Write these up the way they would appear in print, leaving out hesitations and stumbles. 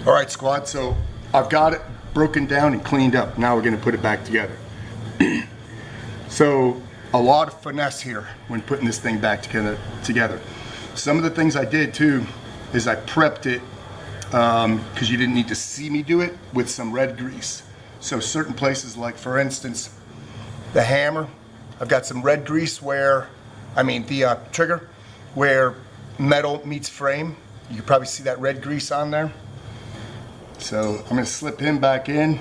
All right, squad, so I've got it broken down and cleaned up. Now we're gonna put it back together. So a lot of finesse here when putting this thing back together. Some of the things I did too is I prepped it because you didn't need to see me do it with some red grease. So certain places, like for instance, the hammer, I've got some red grease where, the trigger, where metal meets frame. You can probably see that red grease on there. So I'm gonna slip him back in.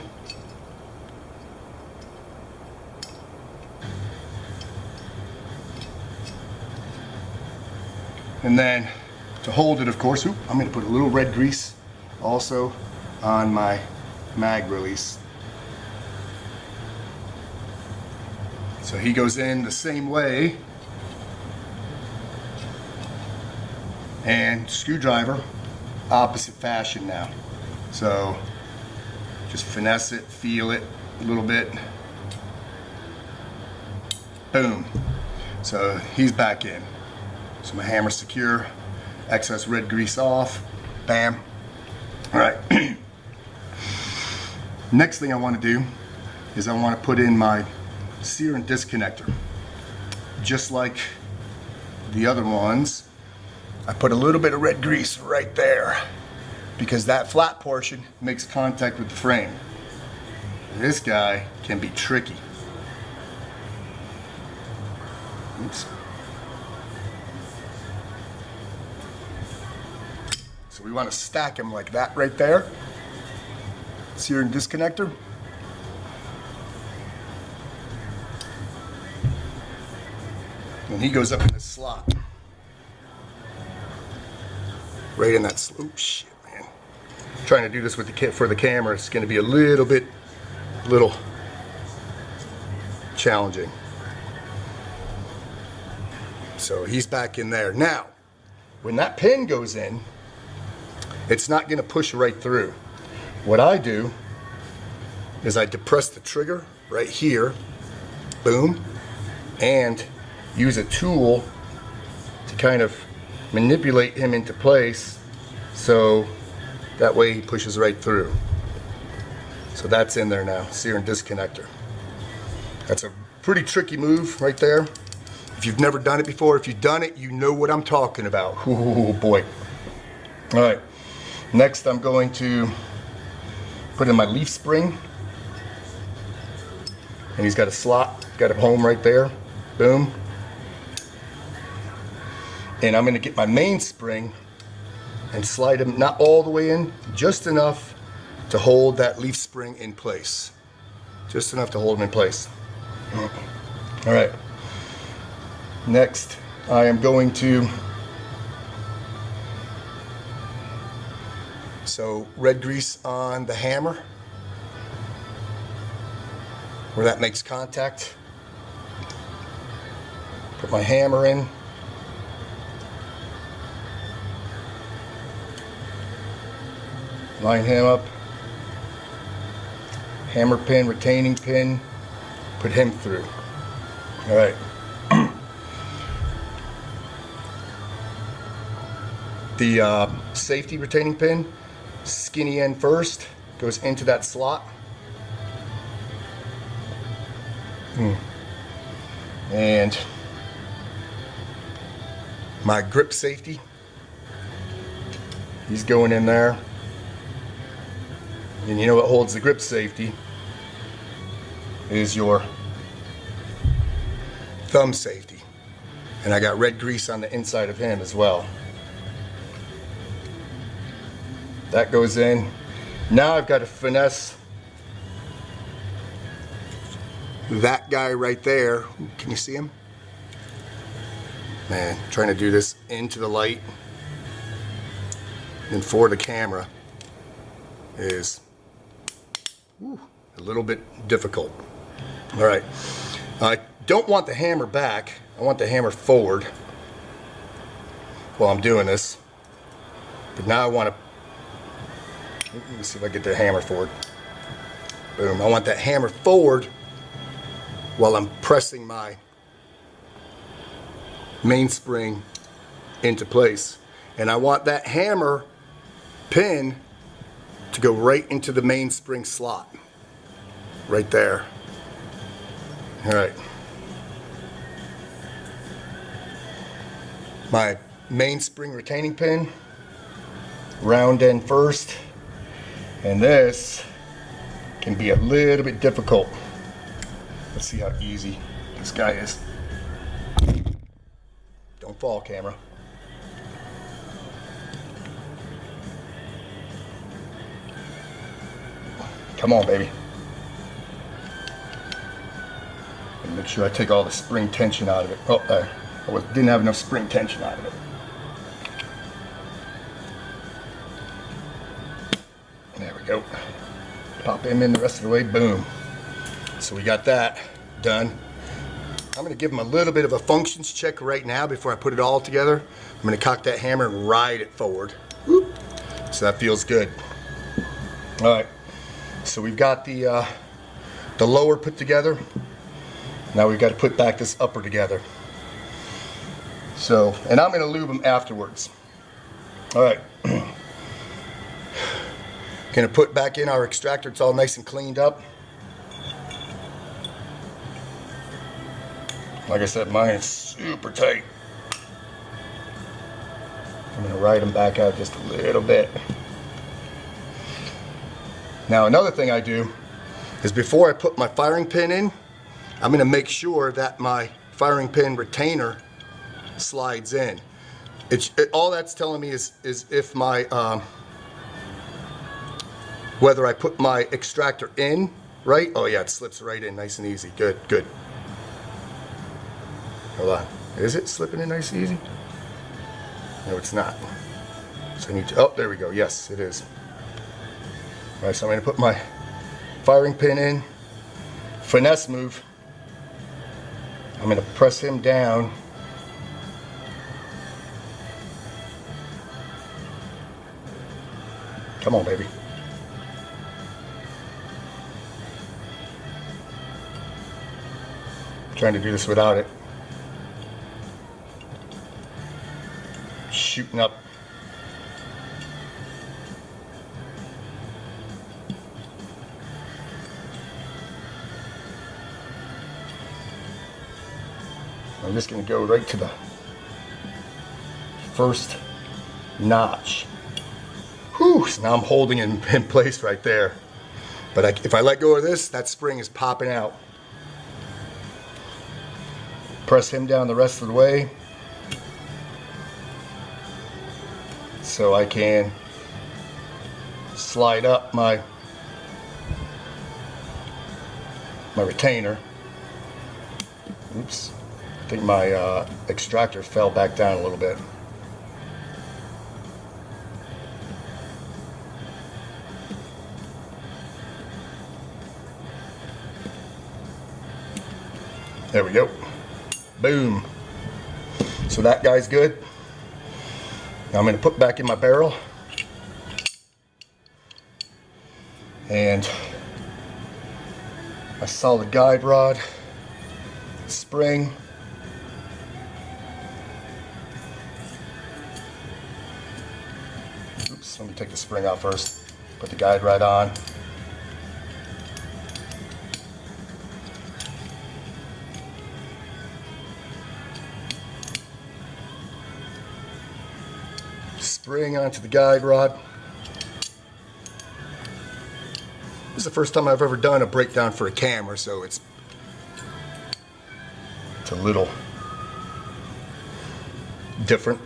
And then to hold it, of course, I'm gonna put a little red grease also on my mag release. So he goes in the same way. And screwdriver, opposite fashion now. So just finesse it, feel it a little bit. Boom. So he's back in. So my hammer's secure, excess red grease off, bam. All right. Next thing I want to do is I want to put in my sear and disconnector. Just like the other ones, I put a little bit of red grease right there because that flat portion makes contact with the frame. This guy can be tricky. Oops. So we want to stack him like that right there. Sear and disconnector. And he goes up in this slot. Right in that, oh shit, man. Trying to do this with the kit for the camera, it's gonna be a little challenging. So he's back in there. Now, when that pin goes in, it's not gonna push right through. What I do is I depress the trigger right here, boom, and use a tool to kind of manipulate him into place so that way he pushes right through. So that's in there now, sear and disconnector. That's a pretty tricky move right there. If you've never done it before, if you've done it, you know what I'm talking about. Oh boy. All right, next I'm going to put in my leaf spring. And he's got a slot, got a home right there, boom. And I'm going to get my mainspring and slide him not all the way in, just enough to hold that leaf spring in place. Just enough to hold him in place. All right. Next, I am going to, so red grease on the hammer, where that makes contact. Put my hammer in. Line him up, hammer pin, retaining pin, put him through. All right. The safety retaining pin, skinny end first, goes into that slot. And my grip safety, he's going in there. And you know what holds the grip safety is your thumb safety. And I got red grease on the inside of him as well. That goes in. Now I've got to finesse that guy right there. Can you see him? Man, trying to do this into the light and for the camera is a little bit difficult. All right, I don't want the hammer back. I want the hammer forward while I'm doing this. But now I want to, let me see if I get the hammer forward. Boom, I want that hammer forward while I'm pressing my mainspring into place. And I want that hammer pin to go right into the mainspring slot. Right there. Alright. My mainspring retaining pin, round end first, and this can be a little bit difficult. Let's see how easy this guy is. Don't fall, camera. Come on, baby. And make sure I take all the spring tension out of it. Oh, I didn't have enough spring tension out of it. There we go. Pop him in the rest of the way, boom. So we got that done. I'm gonna give him a little bit of a functions check right now before I put it all together. I'm gonna cock that hammer and ride it forward. Whoop. So that feels good. All right, so we've got the lower put together. Now we've got to put back this upper together. So, and I'm gonna lube them afterwards. All right. Gonna put back in our extractor. It's all nice and cleaned up. Like I said, mine is super tight. I'm gonna ride them back out just a little bit. Now another thing I do is before I put my firing pin in, I'm gonna make sure that my firing pin retainer slides in. All that's telling me is if my whether I put my extractor in right. Oh yeah, it slips right in nice and easy. Good, good. Hold on. Is it slipping in nice and easy? No, it's not. So I need to, oh, there we go. Yes, it is. All right, so I'm going to put my firing pin in. Finesse move. I'm going to press him down. Come on, baby. I'm trying to do this without it shooting up. I'm just going to go right to the first notch. Whew, so now I'm holding it in place right there. But if I let go of this, that spring is popping out. Press him down the rest of the way so I can slide up my retainer. Oops, I think my extractor fell back down a little bit. There we go. Boom. So that guy's good. Now I'm going to put back in my barrel. And a solid guide rod, spring. Oops, let me take the spring out first. Put the guide rod on. Spring onto the guide rod. This is the first time I've ever done a breakdown for a camera, so it's a little different.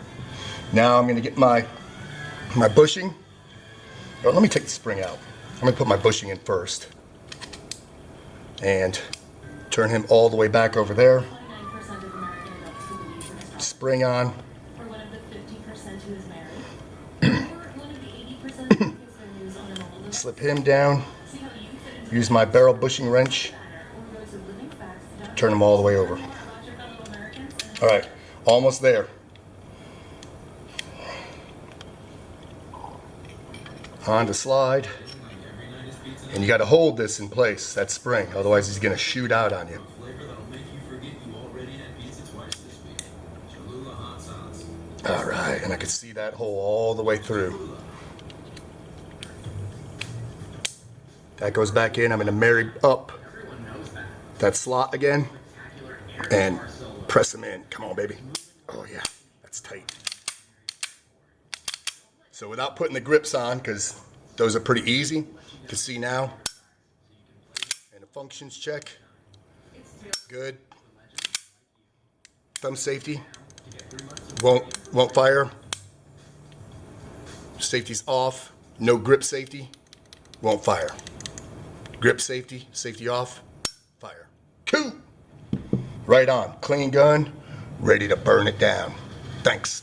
Now I'm going to get my bushing. Oh, let me take the spring out. I'm going to put my bushing in first and turn him all the way back over there. Spring on. Slip him down. Use my barrel bushing wrench. Turn him all the way over. All right, almost there. On to slide. And you got to hold this in place, that spring, otherwise he's going to shoot out on you. All right, and I can see that hole all the way through. That goes back in. I'm going to marry up that slot again and press them in. Come on, baby. Oh yeah, that's tight. So without putting the grips on, because those are pretty easy, you can see now. And the functions check. Good. Thumb safety. Won't fire. Safety's off. No grip safety. Won't fire. Grip safety. Safety off. Fire. Cool. Right on. Clean gun. Ready to burn it down. Thanks.